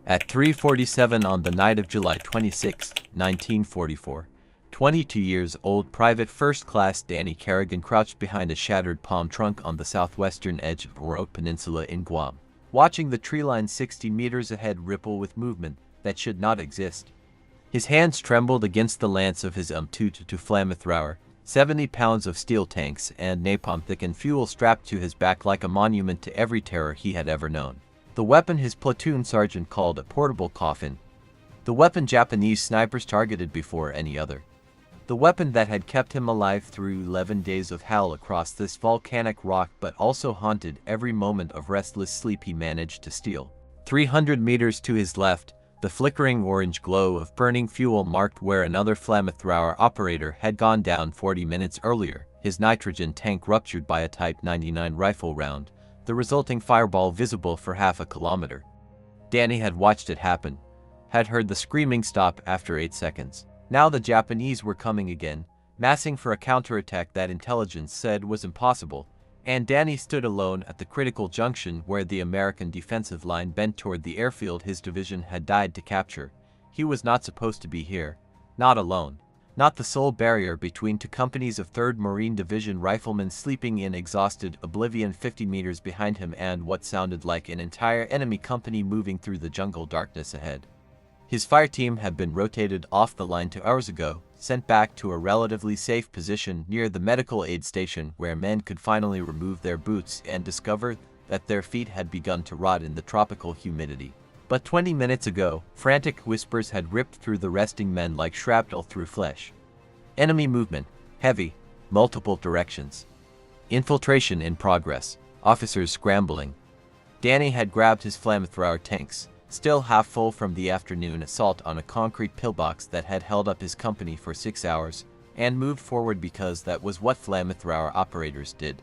At 3:47 on the night of July 26, 1944, 22-years-old Private First Class Danny Kerrigan crouched behind a shattered palm trunk on the southwestern edge of Roque Peninsula in Guam, watching the tree line 60 meters ahead ripple with movement that should not exist. His hands trembled against the lance of his .22 Flamethrower, 70 pounds of steel tanks and napalm-thickened fuel strapped to his back like a monument to every terror he had ever known. The weapon his platoon sergeant called a portable coffin. The weapon Japanese snipers targeted before any other. The weapon that had kept him alive through 11 days of hell across this volcanic rock but also haunted every moment of restless sleep he managed to steal. 300 meters to his left, the flickering orange glow of burning fuel marked where another Flamethrower operator had gone down 40 minutes earlier, his nitrogen tank ruptured by a Type 99 rifle round, the resulting fireball visible for half a kilometer. Danny had watched it happen, had heard the screaming stop after 8 seconds. Now the Japanese were coming again, massing for a counterattack that intelligence said was impossible, and Danny stood alone at the critical junction where the American defensive line bent toward the airfield his division had died to capture. He was not supposed to be here, not alone. Not the sole barrier between two companies of 3rd Marine Division riflemen sleeping in exhausted oblivion 50 meters behind him and what sounded like an entire enemy company moving through the jungle darkness ahead. His fire team had been rotated off the line 2 hours ago, sent back to a relatively safe position near the medical aid station where men could finally remove their boots and discover that their feet had begun to rot in the tropical humidity. But 20 minutes ago, frantic whispers had ripped through the resting men like shrapnel through flesh. Enemy movement, heavy, multiple directions. Infiltration in progress, officers scrambling. Danny had grabbed his Flamethrower tanks, still half full from the afternoon assault on a concrete pillbox that had held up his company for 6 hours, and moved forward because that was what Flamethrower operators did.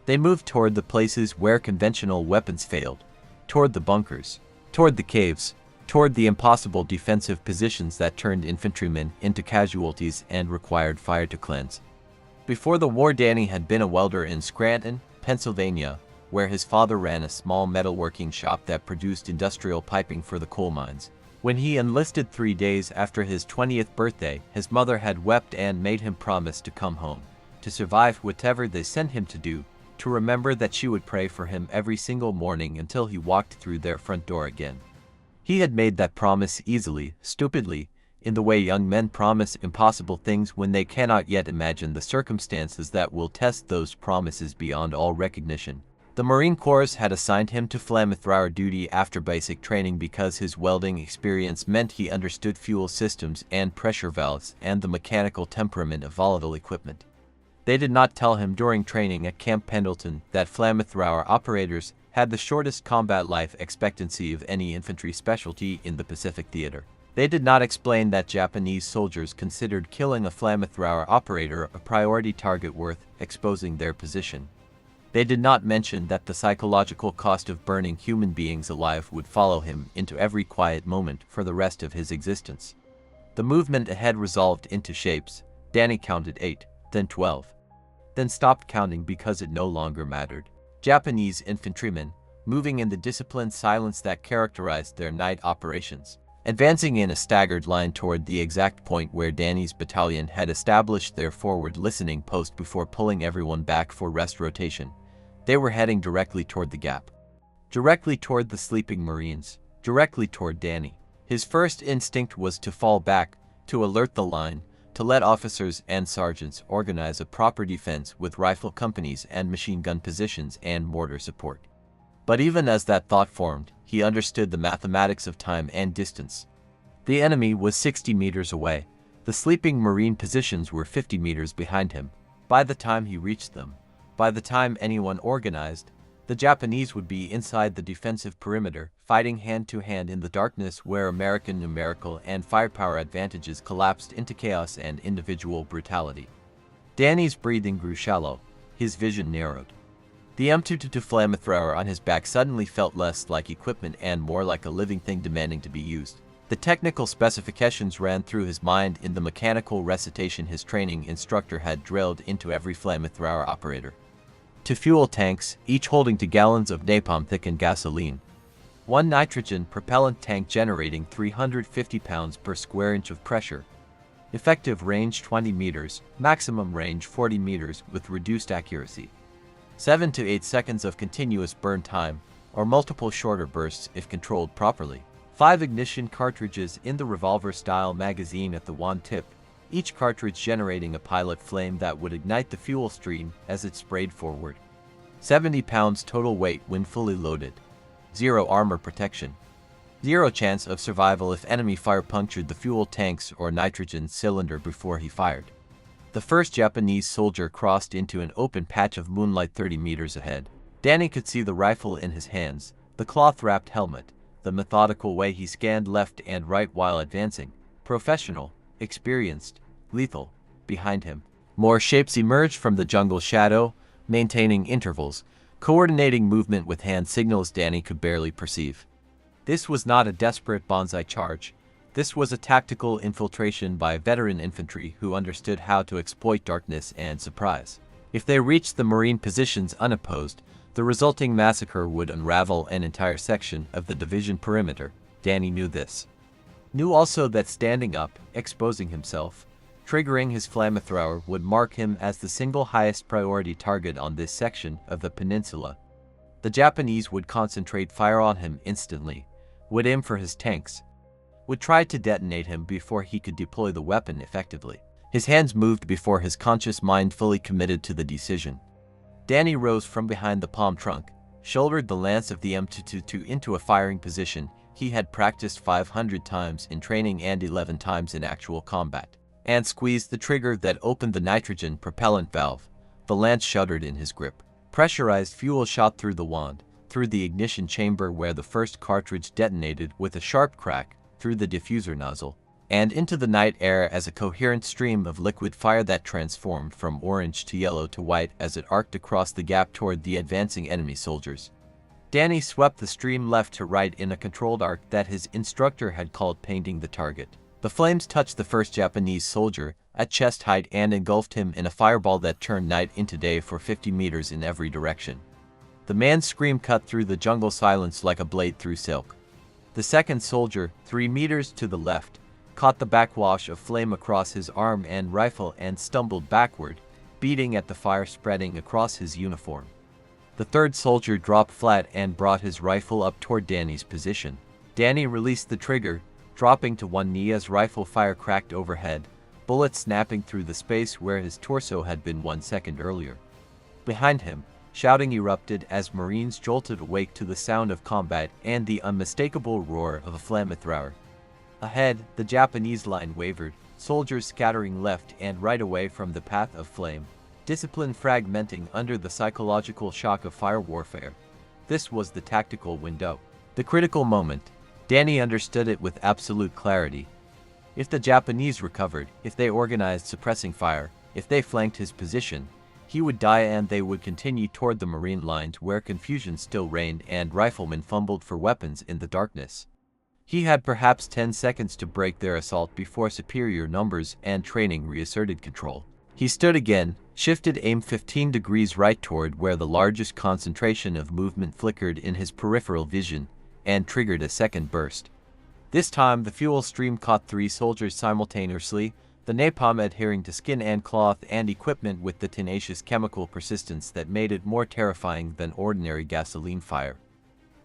They moved toward the places where conventional weapons failed, toward the bunkers, toward the caves, toward the impossible defensive positions that turned infantrymen into casualties and required fire to cleanse. Before the war, Danny had been a welder in Scranton, Pennsylvania, where his father ran a small metalworking shop that produced industrial piping for the coal mines. When he enlisted 3 days after his 20th birthday, his mother had wept and made him promise to come home, to survive whatever they sent him to do, to remember that she would pray for him every single morning until he walked through their front door again. He had made that promise easily, stupidly, in the way young men promise impossible things when they cannot yet imagine the circumstances that will test those promises beyond all recognition. The Marine Corps had assigned him to Flamethrower duty after basic training because his welding experience meant he understood fuel systems and pressure valves and the mechanical temperament of volatile equipment. They did not tell him during training at Camp Pendleton that Flamethrower operators had the shortest combat life expectancy of any infantry specialty in the Pacific Theater. They did not explain that Japanese soldiers considered killing a Flamethrower operator a priority target worth exposing their position. They did not mention that the psychological cost of burning human beings alive would follow him into every quiet moment for the rest of his existence. The movement ahead resolved into shapes. Danny counted 8, then 12. Then stopped counting because it no longer mattered. Japanese infantrymen, moving in the disciplined silence that characterized their night operations, advancing in a staggered line toward the exact point where Danny's battalion had established their forward listening post before pulling everyone back for rest rotation. They were heading directly toward the gap. Directly toward the sleeping Marines, directly toward Danny. His first instinct was to fall back, to alert the line, to let officers and sergeants organize a proper defense with rifle companies and machine gun positions and mortar support. But even as that thought formed, he understood the mathematics of time and distance. The enemy was 60 meters away. The sleeping Marine positions were 50 meters behind him. By the time he reached them, by the time anyone organized, the Japanese would be inside the defensive perimeter, fighting hand-to-hand in the darkness where American numerical and firepower advantages collapsed into chaos and individual brutality. Danny's breathing grew shallow, his vision narrowed. The M22 Flamethrower on his back suddenly felt less like equipment and more like a living thing demanding to be used. The technical specifications ran through his mind in the mechanical recitation his training instructor had drilled into every Flamethrower operator. To fuel tanks, each holding 2 gallons of napalm-thickened gasoline. One nitrogen propellant tank generating 350 pounds per square inch of pressure. Effective range 20 meters, maximum range 40 meters with reduced accuracy. 7 to 8 seconds of continuous burn time, or multiple shorter bursts if controlled properly. 5 ignition cartridges in the revolver-style magazine at the wand tip, each cartridge generating a pilot flame that would ignite the fuel stream as it sprayed forward. 70 pounds total weight when fully loaded. 0 armor protection. 0 chance of survival if enemy fire punctured the fuel tanks or nitrogen cylinder before he fired. The first Japanese soldier crossed into an open patch of moonlight 30 meters ahead. Danny could see the rifle in his hands, the cloth-wrapped helmet, the methodical way he scanned left and right while advancing. Professional, experienced, lethal. Behind him, more shapes emerged from the jungle shadow, maintaining intervals, coordinating movement with hand signals Danny could barely perceive. This was not a desperate bonsai charge. This was a tactical infiltration by veteran infantry who understood how to exploit darkness and surprise. If they reached the Marine positions unopposed, the resulting massacre would unravel an entire section of the division perimeter. Danny knew this. Knew also that standing up, exposing himself, triggering his flamethrower would mark him as the single highest priority target on this section of the peninsula. The Japanese would concentrate fire on him instantly, would aim for his tanks, would try to detonate him before he could deploy the weapon effectively. His hands moved before his conscious mind fully committed to the decision. Danny rose from behind the palm trunk, shouldered the lance of the M222 into a firing position he had practiced 500 times in training and 11 times in actual combat, and squeezed the trigger that opened the nitrogen propellant valve. The lance shuddered in his grip. Pressurized fuel shot through the wand, through the ignition chamber where the first cartridge detonated with a sharp crack, through the diffuser nozzle, and into the night air as a coherent stream of liquid fire that transformed from orange to yellow to white as it arced across the gap toward the advancing enemy soldiers. Danny swept the stream left to right in a controlled arc that his instructor had called painting the target. The flames touched the first Japanese soldier at chest height and engulfed him in a fireball that turned night into day for 50 meters in every direction. The man's scream cut through the jungle silence like a blade through silk. The second soldier, 3 meters to the left, caught the backwash of flame across his arm and rifle and stumbled backward, beating at the fire spreading across his uniform. The third soldier dropped flat and brought his rifle up toward Danny's position. Danny released the trigger, dropping to one knee as rifle fire cracked overhead, bullets snapping through the space where his torso had been 1 second earlier. Behind him, shouting erupted as Marines jolted awake to the sound of combat and the unmistakable roar of a flamethrower. Ahead, the Japanese line wavered, soldiers scattering left and right away from the path of flame, discipline fragmenting under the psychological shock of fire warfare. This was the tactical window. The critical moment. Danny understood it with absolute clarity. If the Japanese recovered, if they organized suppressing fire, if they flanked his position, he would die and they would continue toward the Marine lines where confusion still reigned and riflemen fumbled for weapons in the darkness. He had perhaps 10 seconds to break their assault before superior numbers and training reasserted control. He stood again, shifted aim 15 degrees right toward where the largest concentration of movement flickered in his peripheral vision, and triggered a second burst. This time the fuel stream caught 3 soldiers simultaneously, the napalm adhering to skin and cloth and equipment with the tenacious chemical persistence that made it more terrifying than ordinary gasoline fire.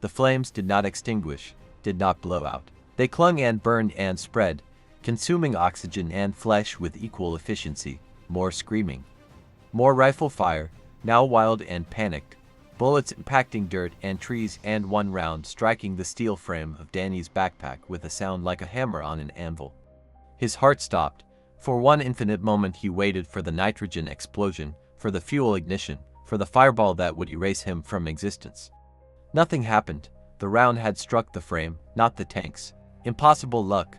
The flames did not extinguish, did not blow out. They clung and burned and spread, consuming oxygen and flesh with equal efficiency. More screaming. More rifle fire, now wild and panicked. Bullets impacting dirt and trees and one round striking the steel frame of Danny's backpack with a sound like a hammer on an anvil. His heart stopped. For one infinite moment he waited for the nitrogen explosion, for the fuel ignition, for the fireball that would erase him from existence. Nothing happened. The round had struck the frame, not the tanks. Impossible luck.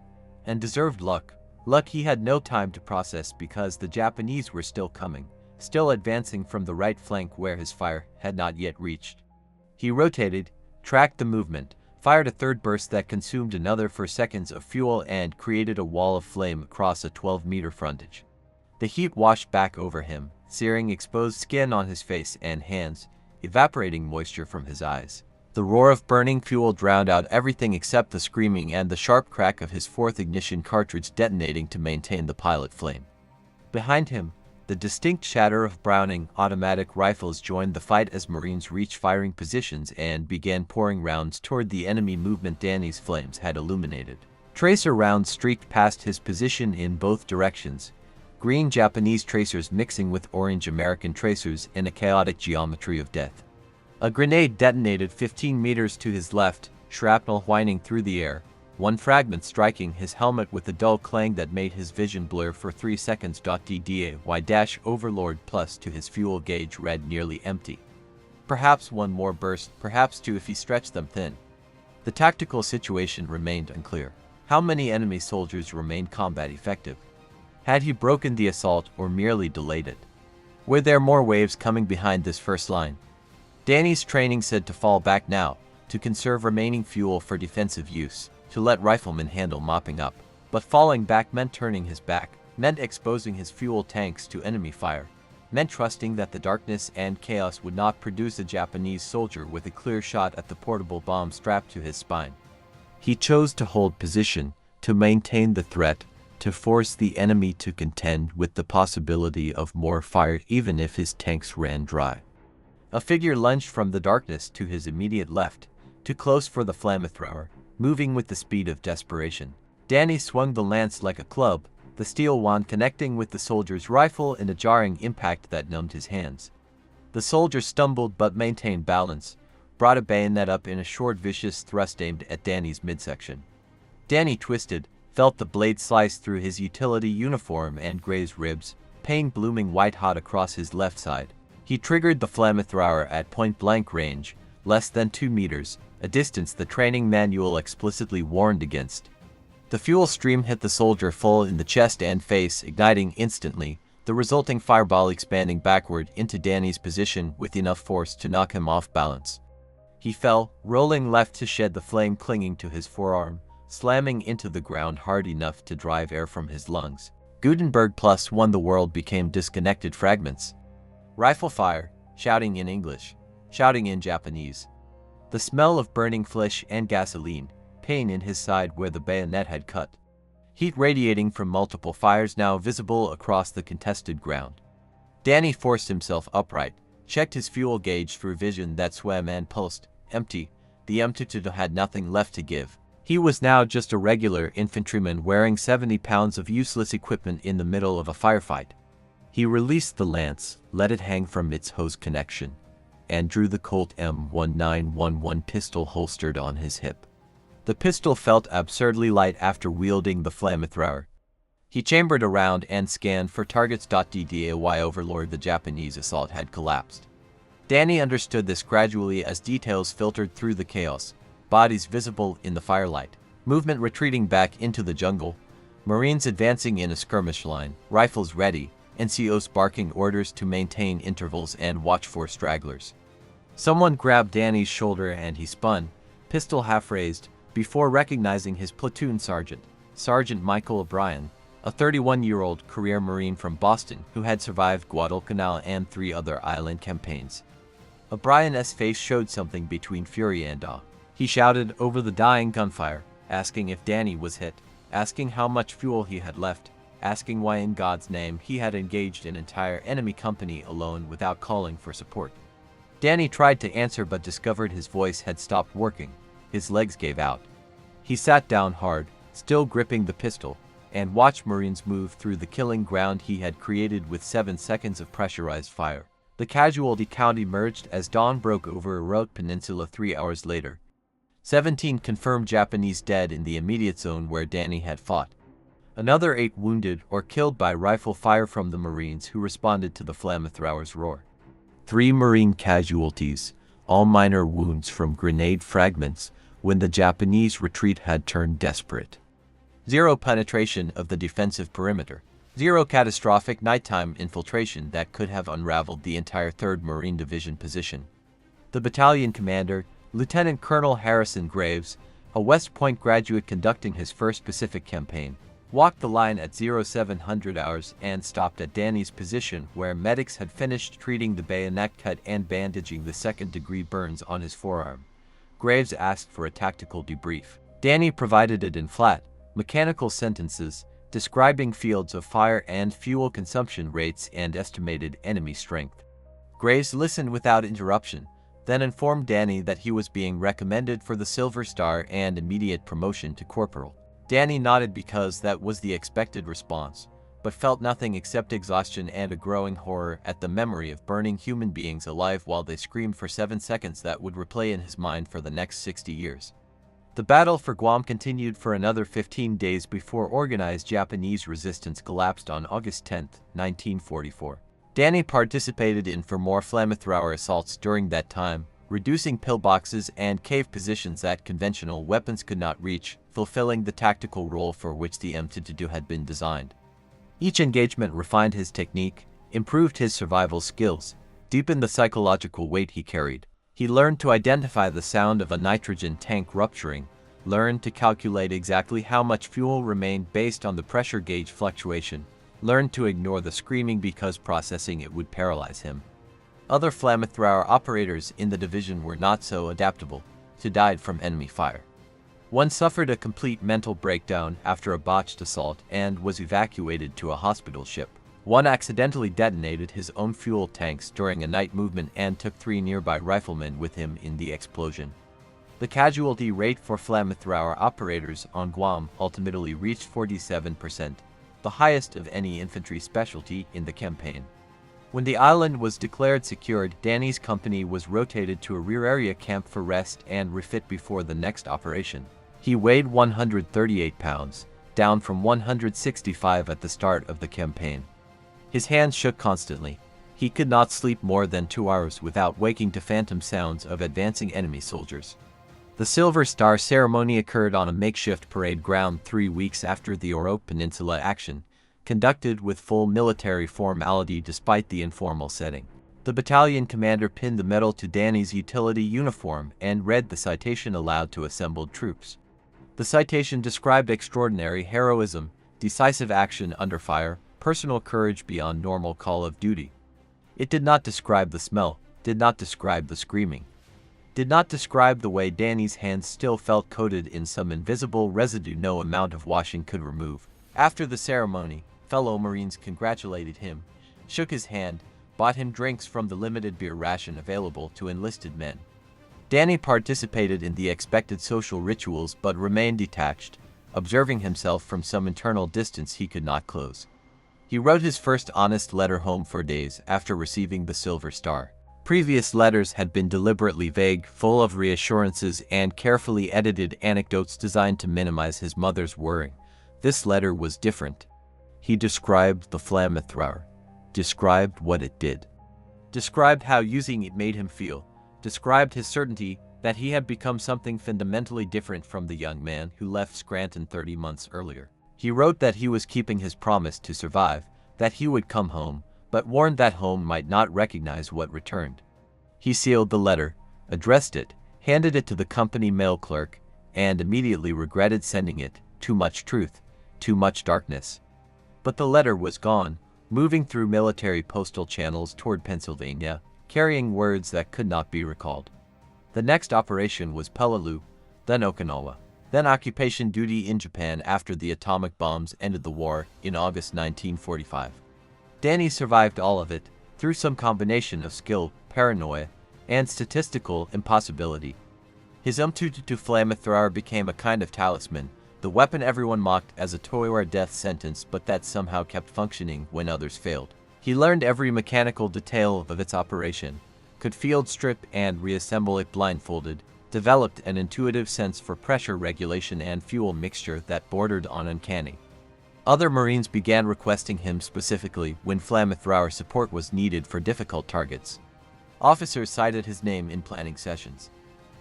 And deserved luck. Luck he had no time to process because the Japanese were still coming, still advancing from the right flank where his fire had not yet reached. He rotated, tracked the movement, fired a third burst that consumed another for seconds of fuel and created a wall of flame across a 12-meter frontage. The heat washed back over him, searing exposed skin on his face and hands, evaporating moisture from his eyes. The roar of burning fuel drowned out everything except the screaming and the sharp crack of his fourth ignition cartridge detonating to maintain the pilot flame. Behind him, the distinct chatter of Browning automatic rifles joined the fight as Marines reached firing positions and began pouring rounds toward the enemy movement Danny's flames had illuminated. Tracer rounds streaked past his position in both directions, green Japanese tracers mixing with orange American tracers in a chaotic geometry of death. A grenade detonated 15 meters to his left, shrapnel whining through the air, one fragment striking his helmet with a dull clang that made his vision blur for 3 seconds. DDAY-Overlord plus to his fuel gauge read nearly empty. Perhaps one more burst, perhaps two if he stretched them thin. The tactical situation remained unclear. How many enemy soldiers remained combat effective? Had he broken the assault or merely delayed it? Were there more waves coming behind this first line? Danny's training said to fall back now, to conserve remaining fuel for defensive use, to let riflemen handle mopping up. But falling back meant turning his back, meant exposing his fuel tanks to enemy fire, meant trusting that the darkness and chaos would not produce a Japanese soldier with a clear shot at the portable bomb strapped to his spine. He chose to hold position, to maintain the threat, to force the enemy to contend with the possibility of more fire even if his tanks ran dry. A figure lunged from the darkness to his immediate left, too close for the Flamethrower, moving with the speed of desperation. Danny swung the lance like a club, the steel wand connecting with the soldier's rifle in a jarring impact that numbed his hands. The soldier stumbled but maintained balance, brought a bayonet up in a short vicious thrust aimed at Danny's midsection. Danny twisted, felt the blade slice through his utility uniform and graze ribs, pain blooming white-hot across his left side. He triggered the Flamethrower at point-blank range, less than 2 meters, a distance the training manual explicitly warned against. The fuel stream hit the soldier full in the chest and face, igniting instantly, the resulting fireball expanding backward into Danny's position with enough force to knock him off balance. He fell, rolling left to shed the flame clinging to his forearm, slamming into the ground hard enough to drive air from his lungs. Gutenberg plus one the world became disconnected fragments. Rifle fire, shouting in English, shouting in Japanese. The smell of burning flesh and gasoline, pain in his side where the bayonet had cut. Heat radiating from multiple fires now visible across the contested ground. Danny forced himself upright, checked his fuel gauge through vision that swam and pulsed, empty. The M22 had nothing left to give. He was now just a regular infantryman wearing 70 pounds of useless equipment in the middle of a firefight. He released the lance, let it hang from its hose connection, and drew the Colt M1911 pistol holstered on his hip. The pistol felt absurdly light after wielding the Flamethrower. He chambered around and scanned for targets. DDAY the Japanese assault had collapsed. Danny understood this gradually as details filtered through the chaos, bodies visible in the firelight, movement retreating back into the jungle, Marines advancing in a skirmish line, rifles ready, NCOs barking orders to maintain intervals and watch for stragglers. Someone grabbed Danny's shoulder and he spun, pistol half raised, before recognizing his platoon sergeant, Sergeant Michael O'Brien, a 31-year-old career Marine from Boston who had survived Guadalcanal and 3 other island campaigns. O'Brien's face showed something between fury and awe. He shouted over the dying gunfire, asking if Danny was hit, asking how much fuel he had left, asking why in God's name he had engaged an entire enemy company alone without calling for support. Danny tried to answer but discovered his voice had stopped working. His legs gave out. He sat down hard, still gripping the pistol, and watched Marines move through the killing ground he had created with 7 seconds of pressurized fire. The casualty count emerged as dawn broke over Arrote Peninsula 3 hours later. 17 confirmed Japanese dead in the immediate zone where Danny had fought. Another 8 wounded or killed by rifle fire from the Marines who responded to the Flamethrower's roar. 3 Marine casualties, all minor wounds from grenade fragments when the Japanese retreat had turned desperate. 0 penetration of the defensive perimeter. 0 catastrophic nighttime infiltration that could have unraveled the entire 3rd Marine Division position. The battalion commander, Lieutenant Colonel Harrison Graves, a West Point graduate conducting his first Pacific campaign, walked the line at 0700 hours and stopped at Danny's position where medics had finished treating the bayonet cut and bandaging the second-degree burns on his forearm. Graves asked for a tactical debrief. Danny provided it in flat, mechanical sentences, describing fields of fire and fuel consumption rates and estimated enemy strength. Graves listened without interruption, then informed Danny that he was being recommended for the Silver Star and immediate promotion to corporal. Danny nodded because that was the expected response, but felt nothing except exhaustion and a growing horror at the memory of burning human beings alive while they screamed for 7 seconds that would replay in his mind for the next 60 years. The battle for Guam continued for another 15 days before organized Japanese resistance collapsed on August 10, 1944. Danny participated in 4 more Flamethrower assaults during that time, reducing pillboxes and cave positions that conventional weapons could not reach, fulfilling the tactical role for which the M22 had been designed. Each engagement refined his technique, improved his survival skills, deepened the psychological weight he carried. He learned to identify the sound of a nitrogen tank rupturing, learned to calculate exactly how much fuel remained based on the pressure gauge fluctuation, learned to ignore the screaming because processing it would paralyze him. Other Flamethrower operators in the division were not so adaptable, so died from enemy fire. One suffered a complete mental breakdown after a botched assault and was evacuated to a hospital ship. One accidentally detonated his own fuel tanks during a night movement and took 3 nearby riflemen with him in the explosion. The casualty rate for Flamethrower operators on Guam ultimately reached 47%, the highest of any infantry specialty in the campaign. When the island was declared secured, Danny's company was rotated to a rear area camp for rest and refit before the next operation. He weighed 138 pounds, down from 165 at the start of the campaign. His hands shook constantly. He could not sleep more than 2 hours without waking to phantom sounds of advancing enemy soldiers. The Silver Star ceremony occurred on a makeshift parade ground 3 weeks after the Oro Peninsula action, conducted with full military formality despite the informal setting. The battalion commander pinned the medal to Danny's utility uniform and read the citation aloud to assembled troops. The citation described extraordinary heroism, decisive action under fire, personal courage beyond normal call of duty. It did not describe the smell, did not describe the screaming, did not describe the way Danny's hands still felt coated in some invisible residue no amount of washing could remove. After the ceremony, fellow Marines congratulated him, shook his hand, bought him drinks from the limited beer ration available to enlisted men. Danny participated in the expected social rituals but remained detached, observing himself from some internal distance he could not close. He wrote his first honest letter home 4 days after receiving the Silver Star. Previous letters had been deliberately vague, full of reassurances and carefully edited anecdotes designed to minimize his mother's worry. This letter was different. He described the Flamethrower, described what it did, described how using it made him feel, described his certainty that he had become something fundamentally different from the young man who left Scranton 30 months earlier. He wrote that he was keeping his promise to survive, that he would come home, but warned that home might not recognize what returned. He sealed the letter, addressed it, handed it to the company mail clerk, and immediately regretted sending it. Too much truth, too much darkness. But the letter was gone, moving through military postal channels toward Pennsylvania, carrying words that could not be recalled. The next operation was Peleliu, then Okinawa, then occupation duty in Japan after the atomic bombs ended the war in August 1945. Danny survived all of it, through some combination of skill, paranoia, and statistical impossibility. His M22 Flamethrower became a kind of talisman, the weapon everyone mocked as a toy or a death sentence but that somehow kept functioning when others failed. He learned every mechanical detail of its operation, could field strip and reassemble it blindfolded, developed an intuitive sense for pressure regulation and fuel mixture that bordered on uncanny. Other Marines began requesting him specifically when Flamethrower support was needed for difficult targets. Officers cited his name in planning sessions.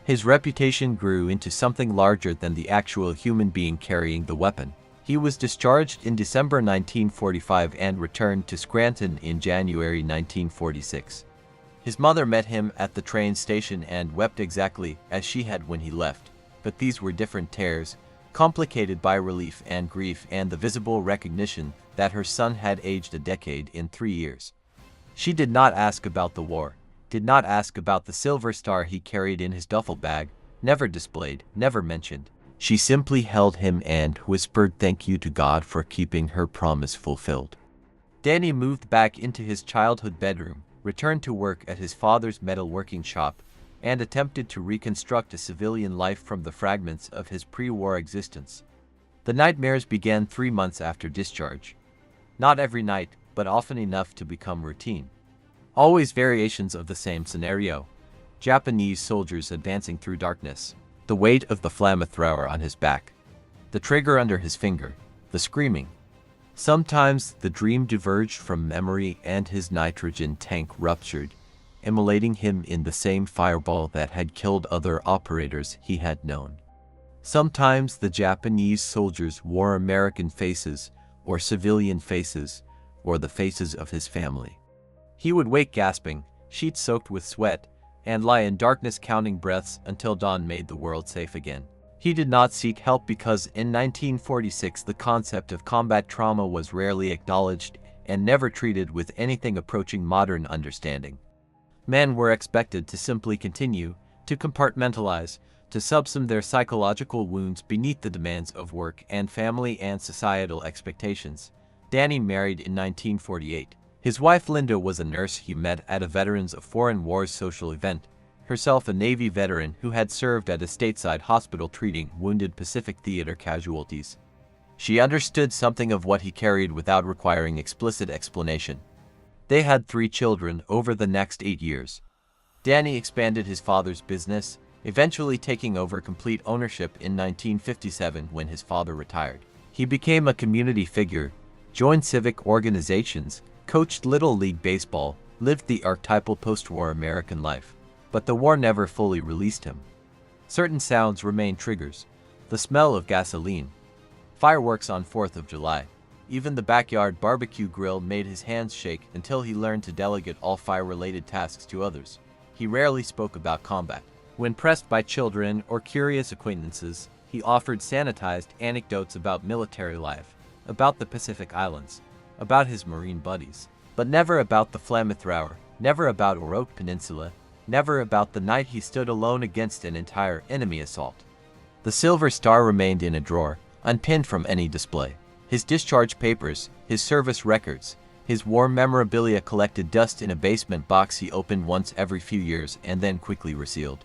His reputation grew into something larger than the actual human being carrying the weapon. He was discharged in December 1945 and returned to Scranton in January 1946. His mother met him at the train station and wept exactly as she had when he left, but these were different tears, complicated by relief and grief and the visible recognition that her son had aged a decade in 3 years. She did not ask about the war, did not ask about the Silver Star he carried in his duffel bag, Never displayed, never mentioned. She simply held him and whispered thank you to God for keeping her promise fulfilled. Danny moved back into his childhood bedroom, returned to work at his father's metalworking shop, and attempted to reconstruct a civilian life from the fragments of his pre-war existence. The nightmares began 3 months after discharge. Not every night, but often enough to become routine. Always variations of the same scenario. Japanese soldiers advancing through darkness. The weight of the flamethrower on his back. The trigger under his finger. The screaming. Sometimes the dream diverged from memory and his nitrogen tank ruptured, immolating him in the same fireball that had killed other operators he had known. Sometimes the Japanese soldiers wore American faces, or civilian faces, or the faces of his family. He would wake gasping, sheets soaked with sweat, and lie in darkness counting breaths until dawn made the world safe again. He did not seek help because in 1946 the concept of combat trauma was rarely acknowledged and never treated with anything approaching modern understanding. Men were expected to simply continue, to compartmentalize, to subsume their psychological wounds beneath the demands of work and family and societal expectations. Danny married in 1948. His wife Linda was a nurse he met at a Veterans of Foreign Wars social event, herself a Navy veteran who had served at a stateside hospital treating wounded Pacific Theater casualties. She understood something of what he carried without requiring explicit explanation. They had 3 children over the next 8 years. Danny expanded his father's business, eventually taking over complete ownership in 1957 when his father retired. He became a community figure, joined civic organizations, coached Little League Baseball, lived the archetypal post-war American life. But the war never fully released him. Certain sounds remain triggers. The smell of gasoline. Fireworks on 4th of July. Even the backyard barbecue grill made his hands shake until he learned to delegate all fire-related tasks to others. He rarely spoke about combat. When pressed by children or curious acquaintances, he offered sanitized anecdotes about military life, about the Pacific Islands, about his Marine buddies, but never about the Flamethrower, never about Oroke Peninsula, never about the night he stood alone against an entire enemy assault. The silver star remained in a drawer, unpinned from any display. His discharge papers, his service records, his war memorabilia collected dust in a basement box he opened once every few years and then quickly resealed.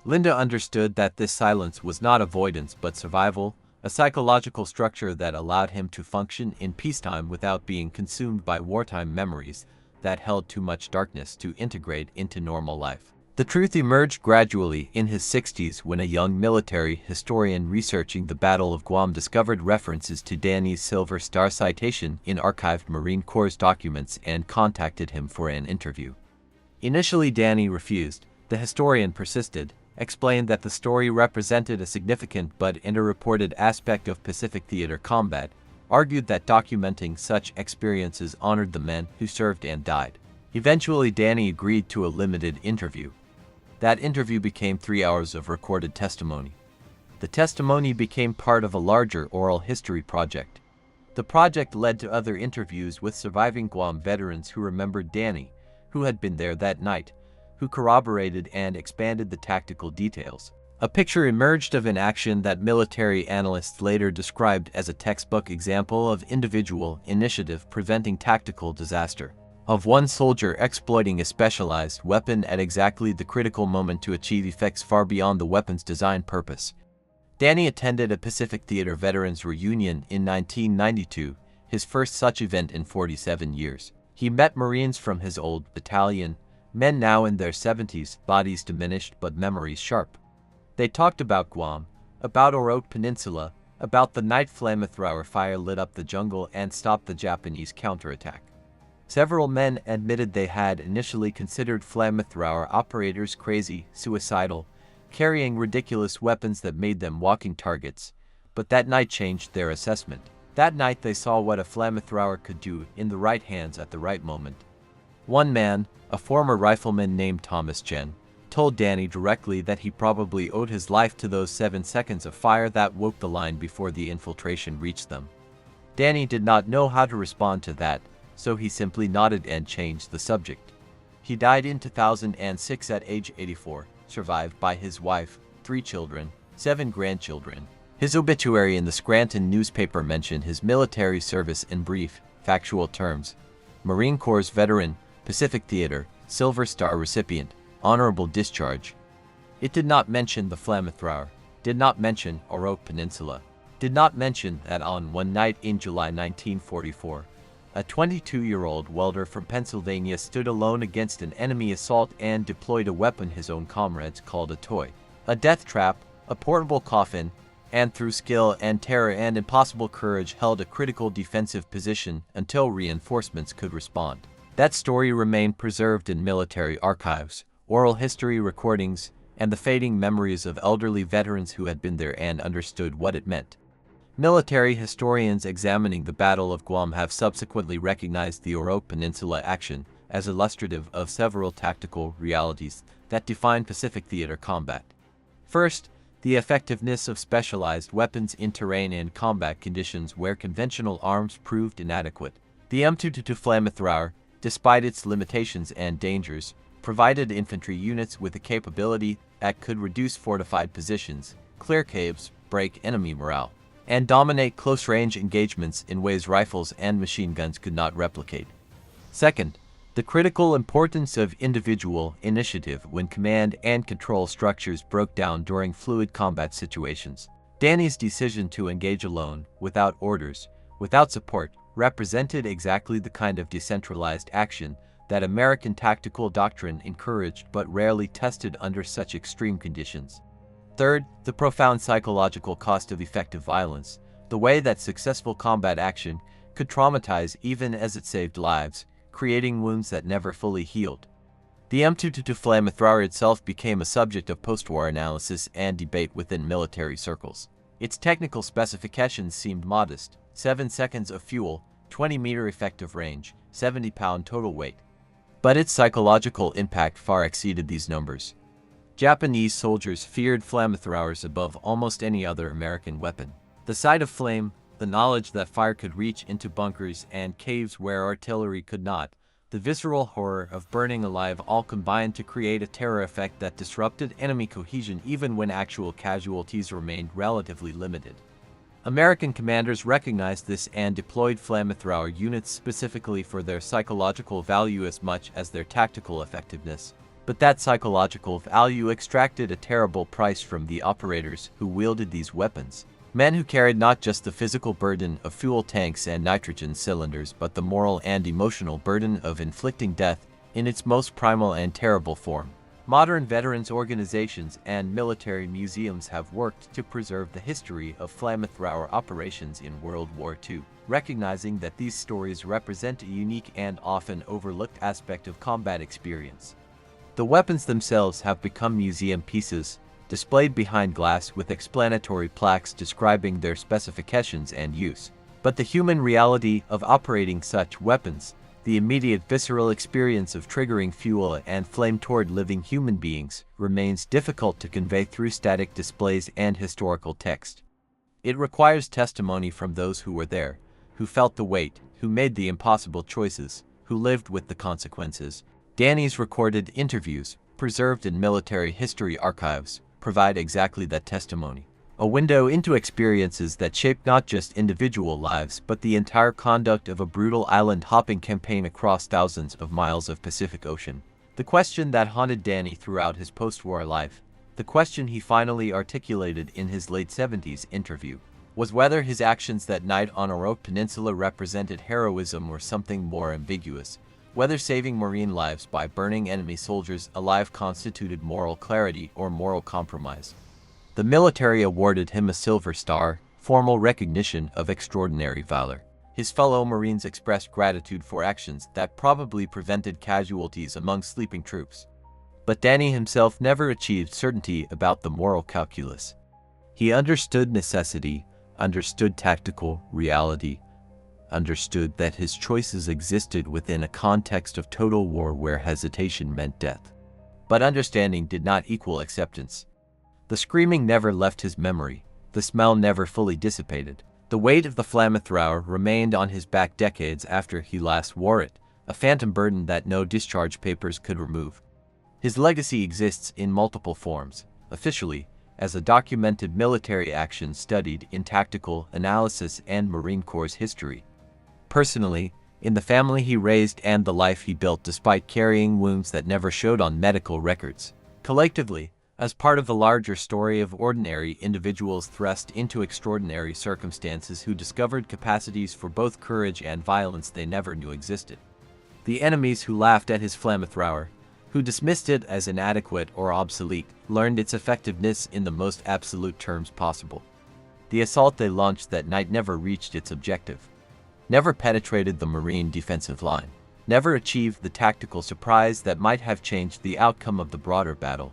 Linda understood that this silence was not avoidance but survival, a psychological structure that allowed him to function in peacetime without being consumed by wartime memories that held too much darkness to integrate into normal life. The truth emerged gradually in his 60s when a young military historian researching the Battle of Guam discovered references to Danny's Silver Star citation in archived Marine Corps documents and contacted him for an interview. Initially, Danny refused. The historian persisted, explained that the story represented a significant but underreported aspect of Pacific Theater combat, argued that documenting such experiences honored the men who served and died. Eventually, Danny agreed to a limited interview. That interview became 3 hours of recorded testimony. The testimony became part of a larger oral history project. The project led to other interviews with surviving Guam veterans who remembered Danny, who had been there that night, who corroborated and expanded the tactical details. A picture emerged of an action that military analysts later described as a textbook example of individual initiative preventing tactical disaster, of one soldier exploiting a specialized weapon at exactly the critical moment to achieve effects far beyond the weapon's design purpose. Danny attended a Pacific Theater Veterans Reunion in 1992, his first such event in 47 years. He met Marines from his old battalion, men now in their 70s, bodies diminished but memories sharp. They talked about Guam, about Oroke Peninsula, about the night Flamethrower fire lit up the jungle and stopped the Japanese counterattack. Several men admitted they had initially considered Flamethrower operators crazy, suicidal, carrying ridiculous weapons that made them walking targets, but that night changed their assessment. That night they saw what a Flamethrower could do in the right hands at the right moment. One man, a former rifleman named Thomas Chen, told Danny directly that he probably owed his life to those 7 seconds of fire that woke the line before the infiltration reached them. Danny did not know how to respond to that, so he simply nodded and changed the subject. He died in 2006 at age 84, survived by his wife, 3 children, 7 grandchildren. His obituary in the Scranton newspaper mentioned his military service in brief, factual terms. Marine Corps veteran, Pacific Theater, Silver Star recipient, honorable discharge. It did not mention the Flamethrower, did not mention Oroke Peninsula, did not mention that on one night in July 1944, a 22-year-old welder from Pennsylvania stood alone against an enemy assault and deployed a weapon his own comrades called a toy, a death trap, a portable coffin, and through skill and terror and impossible courage held a critical defensive position until reinforcements could respond. That story remained preserved in military archives, oral history recordings, and the fading memories of elderly veterans who had been there and understood what it meant. Military historians examining the Battle of Guam have subsequently recognized the Oroke Peninsula action as illustrative of several tactical realities that define Pacific Theater combat. First, the effectiveness of specialized weapons in terrain and combat conditions where conventional arms proved inadequate. The M222 Flamethrower, despite its limitations and dangers, provided infantry units with a capability that could reduce fortified positions, clear caves, break enemy morale, and dominate close-range engagements in ways rifles and machine guns could not replicate. Second, the critical importance of individual initiative when command and control structures broke down during fluid combat situations. Danny's decision to engage alone, without orders, without support, represented exactly the kind of decentralized action that American tactical doctrine encouraged but rarely tested under such extreme conditions. Third, the profound psychological cost of effective violence, the way that successful combat action could traumatize even as it saved lives, creating wounds that never fully healed. The M222 Flamethrower itself became a subject of post-war analysis and debate within military circles. Its technical specifications seemed modest: 7 seconds of fuel, 20-meter effective range, 70-pound total weight. But its psychological impact far exceeded these numbers. Japanese soldiers feared flamethrowers above almost any other American weapon. The sight of flame, the knowledge that fire could reach into bunkers and caves where artillery could not, the visceral horror of burning alive all combined to create a terror effect that disrupted enemy cohesion even when actual casualties remained relatively limited. American commanders recognized this and deployed flamethrower units specifically for their psychological value as much as their tactical effectiveness. But that psychological value extracted a terrible price from the operators who wielded these weapons. Men who carried not just the physical burden of fuel tanks and nitrogen cylinders, but the moral and emotional burden of inflicting death in its most primal and terrible form. Modern veterans organizations and military museums have worked to preserve the history of flamethrower operations in World War II, recognizing that these stories represent a unique and often overlooked aspect of combat experience. The weapons themselves have become museum pieces, displayed behind glass with explanatory plaques describing their specifications and use. But the human reality of operating such weapons, the immediate visceral experience of triggering fuel and flame toward living human beings, remains difficult to convey through static displays and historical text. It requires testimony from those who were there, who felt the weight, who made the impossible choices, who lived with the consequences. Danny's recorded interviews, preserved in military history archives, provide exactly that testimony. A window into experiences that shaped not just individual lives but the entire conduct of a brutal island-hopping campaign across thousands of miles of Pacific Ocean. The question that haunted Danny throughout his post-war life, the question he finally articulated in his late 70s interview, was whether his actions that night on Oroke Peninsula represented heroism or something more ambiguous. Whether saving Marine lives by burning enemy soldiers alive constituted moral clarity or moral compromise. The military awarded him a Silver Star, formal recognition of extraordinary valor. His fellow Marines expressed gratitude for actions that probably prevented casualties among sleeping troops. But Danny himself never achieved certainty about the moral calculus. He understood necessity, understood tactical reality, understood that his choices existed within a context of total war where hesitation meant death. But understanding did not equal acceptance. The screaming never left his memory. The smell never fully dissipated. The weight of the flamethrower remained on his back decades after he last wore it, a phantom burden that no discharge papers could remove. His legacy exists in multiple forms. Officially, as a documented military action studied in tactical analysis and Marine Corps history. Personally, in the family he raised and the life he built despite carrying wounds that never showed on medical records. Collectively, as part of the larger story of ordinary individuals thrust into extraordinary circumstances who discovered capacities for both courage and violence they never knew existed. The enemies who laughed at his flamethrower, who dismissed it as inadequate or obsolete, learned its effectiveness in the most absolute terms possible. The assault they launched that night never reached its objective, never penetrated the Marine defensive line, never achieved the tactical surprise that might have changed the outcome of the broader battle.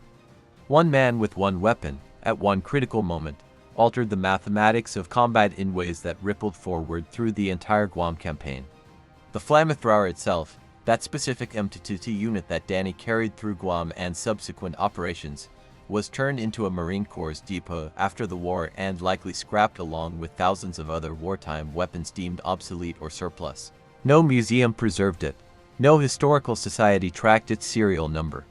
One man with one weapon, at one critical moment, altered the mathematics of combat in ways that rippled forward through the entire Guam campaign. The flamethrower itself, that specific MT-2T unit that Danny carried through Guam and subsequent operations, was turned into a Marine Corps depot after the war and likely scrapped along with thousands of other wartime weapons deemed obsolete or surplus. No museum preserved it. No historical society tracked its serial number.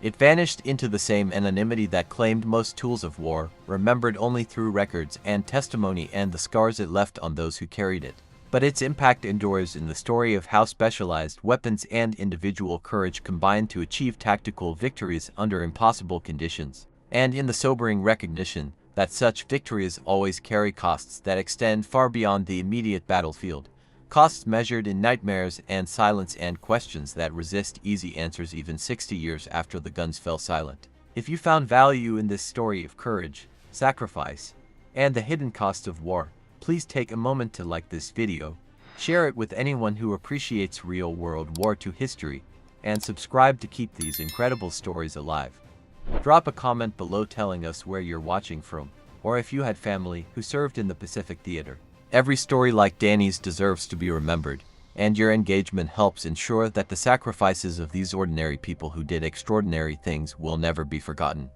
It vanished into the same anonymity that claimed most tools of war, remembered only through records and testimony and the scars it left on those who carried it. But its impact endures in the story of how specialized weapons and individual courage combined to achieve tactical victories under impossible conditions, and in the sobering recognition that such victories always carry costs that extend far beyond the immediate battlefield, costs measured in nightmares and silence and questions that resist easy answers even 60 years after the guns fell silent. If you found value in this story of courage, sacrifice, and the hidden cost of war, please take a moment to like this video, share it with anyone who appreciates real-world War II history, and subscribe to keep these incredible stories alive. Drop a comment below telling us where you're watching from, or if you had family who served in the Pacific Theater. Every story like Danny's deserves to be remembered, and your engagement helps ensure that the sacrifices of these ordinary people who did extraordinary things will never be forgotten.